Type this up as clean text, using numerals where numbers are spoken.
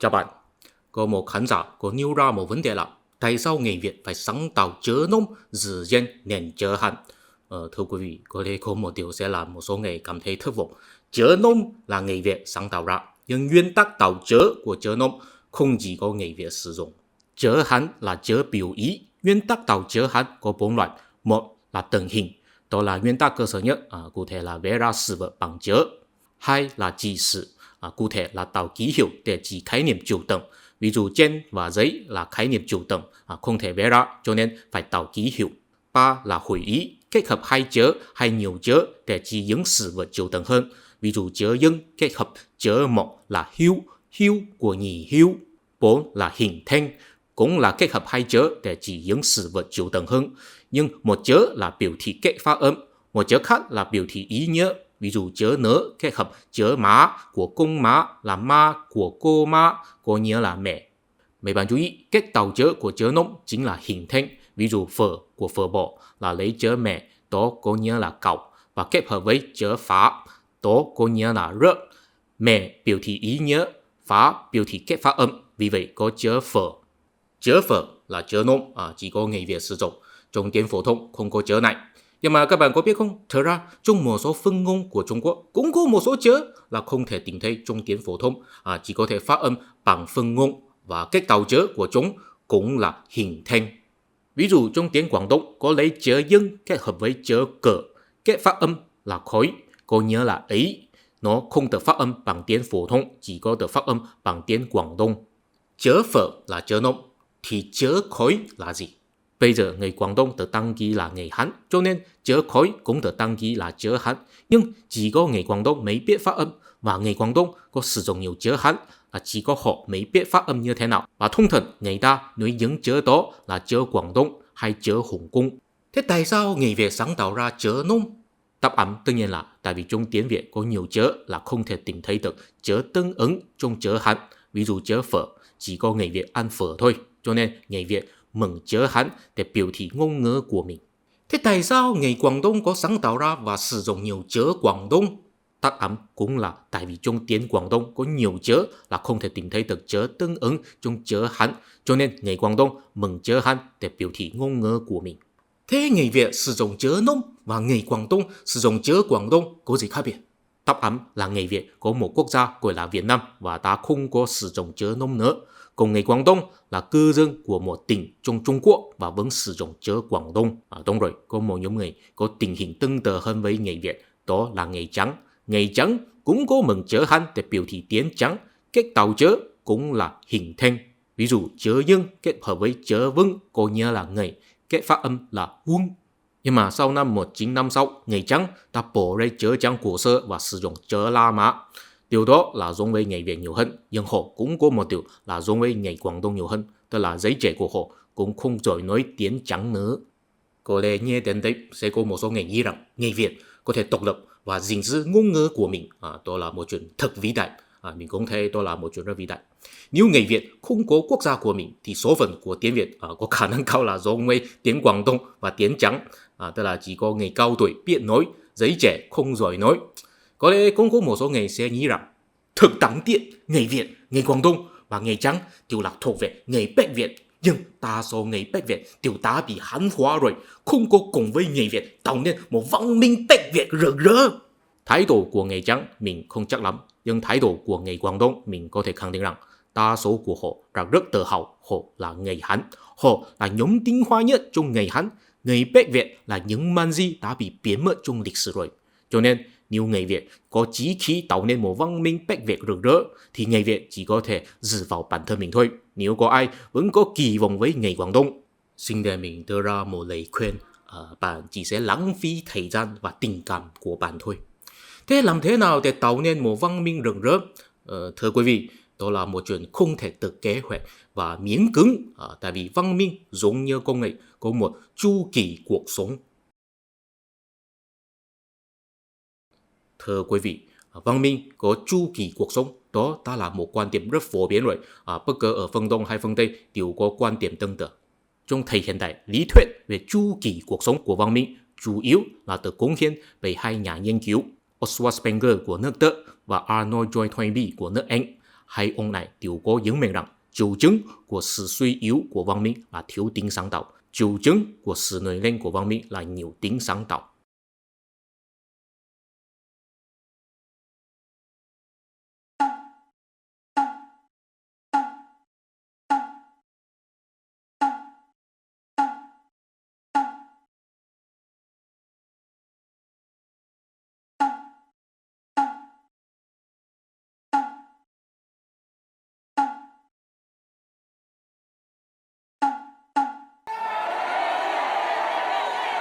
Chào bạn, có một khán giả có nêu ra một vấn đề là tại sao người Việt phải sáng tạo chớ nôm, dự gen, nền chớ Hán? Thưa quý vị, có thể có một điều sẽ làm một số người cảm thấy thất vọng. Chớ nôm là người Việt sáng tạo ra, nhưng nguyên tắc tạo chớ của chớ nôm không chỉ có người Việt sử dụng. Chớ Hán là chớ biểu ý, nguyên tắc tạo chớ Hán có 4 loại. Một là tầng hình, đó là nguyên tắc cơ sở nhất, cụ thể là vẽ ra sự vật bằng chớ. Hai là chỉ sự, cụ thể là tạo ký hiệu để chỉ khái niệm chủ tầng. Ví dụ trên và giấy là khái niệm chủ tầng, không thể vẽ ra cho nên phải tạo ký hiệu. Ba là hội ý, kết hợp hai chớ hay nhiều chớ để chỉ những sự vật chủ tầng hơn. Ví dụ chớ dân kết hợp chớ một là hiếu, hiếu của nhì hiếu. Bốn là hình thanh, cũng là kết hợp hai chớ để chỉ những sự vật chủ tầng hơn. Nhưng một chớ là biểu thị kết phát âm, một chớ khác là biểu thị ý nghĩa. Ví dụ chớ nớ kết hợp chớ má của công má là ma của cô má, có nghĩa là mẹ. Mấy bạn chú ý, kết tạo chớ của chớ nôm chính là hình thanh. Ví dụ phở của phở bò là lấy chớ mẹ, đó có nghĩa là cậu, và kết hợp với chớ phá, đó có nghĩa là rớt. Mẹ biểu thị ý nghĩa, phá biểu thị kết phát âm, vì vậy có chớ phở. Chớ phở là chớ nôm, chỉ có người Việt sử dụng. Trong tiếng phổ thông không có chớ này. Nhưng mà các bạn có biết không, thật ra trong một số phương ngôn của Trung Quốc cũng có một số chớ là không thể tìm thấy trong tiếng phổ thông, chỉ có thể phát âm bằng phương ngôn, và cách tạo chớ của chúng cũng là hình thanh. Ví dụ trong tiếng Quảng Đông có lấy chớ dân kết hợp với chớ cờ, kết phát âm là khói, có nghĩa là ấy. Nó không được phát âm bằng tiếng phổ thông, chỉ có được phát âm bằng tiếng Quảng Đông. Chớ phở là chớ nôm, thì chớ khói là gì? Bây giờ người Quảng Đông được đăng ký là người Hán, cho nên chớ khói cũng được đăng ký là chớ Hán. Nhưng chỉ có người Quảng Đông mới biết phát âm, và người Quảng Đông có sử dụng nhiều chớ Hán, là chỉ có họ mới biết phát âm như thế nào. Và thông thường người ta nói những chớ đó là chớ Quảng Đông hay chớ Hồng Kông. Thế tại sao người Việt sáng tạo ra chớ nôm? Đáp án tất nhiên là tại vì trong tiếng Việt có nhiều chớ là không thể tìm thấy được chớ tương ứng trong chớ Hán. Ví dụ chớ phở, chỉ có người Việt ăn phở thôi, cho nên người Việt mừng chớ Hán để biểu thị ngôn ngữ của mình. Thế tại sao người Quảng Đông có sáng tạo ra và sử dụng nhiều chớ Quảng Đông? Đáp án cũng là tại vì trong tiếng Quảng Đông có nhiều chớ là không thể tìm thấy được chớ tương ứng trong chớ Hán, cho nên người Quảng Đông mừng chớ Hán để biểu thị ngôn ngữ của mình. Thế người Việt sử dụng chớ nôm và người Quảng Đông sử dụng chớ Quảng Đông có gì khác biệt? Đáp án là người Việt có một quốc gia gọi là Việt Nam và đã không có sử dụng chớ nôm nữa. Còn người Quảng Đông là cư dân của một tỉnh trong Trung Quốc và vẫn sử dụng chớ Quảng Đông. Đúng rồi, có một nhóm người có tình hình tương tự hơn với người Việt, đó là người trắng. Người trắng cũng có mừng chớ Hán để biểu thị tiếng trắng, kết tạo chớ cũng là hình thanh. Ví dụ chớ dân kết hợp với chớ vâng có nghĩa là người, kết phát âm là quân. Nhưng mà sau năm 1956, người trắng đã bỏ ra chớ trắng cổ xưa và sử dụng chớ La Mã. Điều đó là giống với người Việt nhiều hơn, nhưng họ cũng có một điều là giống với người Quảng Đông nhiều hơn, tức là giới trẻ của họ cũng không giỏi nói tiếng trắng nữa. Có lẽ nghe đến đây sẽ có một số người nghĩ rằng người Việt có thể độc lập và gìn giữ ngôn ngữ của mình, đó là một chuyện thật vĩ đại. Mình cũng thấy đó là một chuyện rất vĩ đại. Nếu người Việt không có quốc gia của mình thì số phận của tiếng Việt có khả năng cao là giống với tiếng Quảng Đông và tiếng trắng, tức là chỉ có người cao tuổi biết nói, giới trẻ không giỏi nói. Có lẽ cũng có một số người sẽ nghĩ rằng thực đáng tiếc người Việt, người Quảng Đông và người trắng đều là thuộc về người Bắc Việt, nhưng đa số người Bắc Việt đều đã bị Hán hóa rồi, không có cùng với người Việt tạo nên một văn minh Bắc Việt rực rỡ. Thái độ của người trắng mình không chắc lắm, nhưng thái độ của người Quảng Đông mình có thể khẳng định rằng đa số của họ rất tự hào họ là người Hán, họ là nhóm tinh hoa nhất trong người Hán. Người Bắc Việt là những man di đã bị biến mất trong lịch sử rồi. Cho nên nếu người Việt có chí khí tạo nên một văn minh Bắc Việt rực rỡ thì người Việt chỉ có thể dựa vào bản thân mình thôi. Nếu có ai vẫn có kỳ vọng với người Quảng Đông, xin để mình đưa ra một lời khuyên, bạn chỉ sẽ lãng phí thời gian và tình cảm của bạn thôi. Thế làm thế nào để tạo nên một văn minh rực rỡ? Thưa quý vị, đó là một chuyện không thể được kế hoạch và miễn cưỡng, tại vì văn minh giống như công nghệ có một chu kỳ cuộc sống. Thưa quý vị, văn minh có chu kỳ cuộc sống, đó đã là một quan điểm rất phổ biến rồi. Bất kể ở phương Đông hay phương Tây đều có quan điểm tương tự. Trong thời hiện đại, lý thuyết về chu kỳ cuộc sống của văn minh chủ yếu là được cống hiến bởi hai nhà nghiên cứu Oswald Spengler của nước Đức và Arnold Joy Toynbee của nước Anh. hay ông này đều có những miệng rằng triệu chứng của sự suy yếu của văn minh là thiếu tính sáng tạo, triệu chứng của sự nổi lên của văn minh là nhiều tính sáng tạo.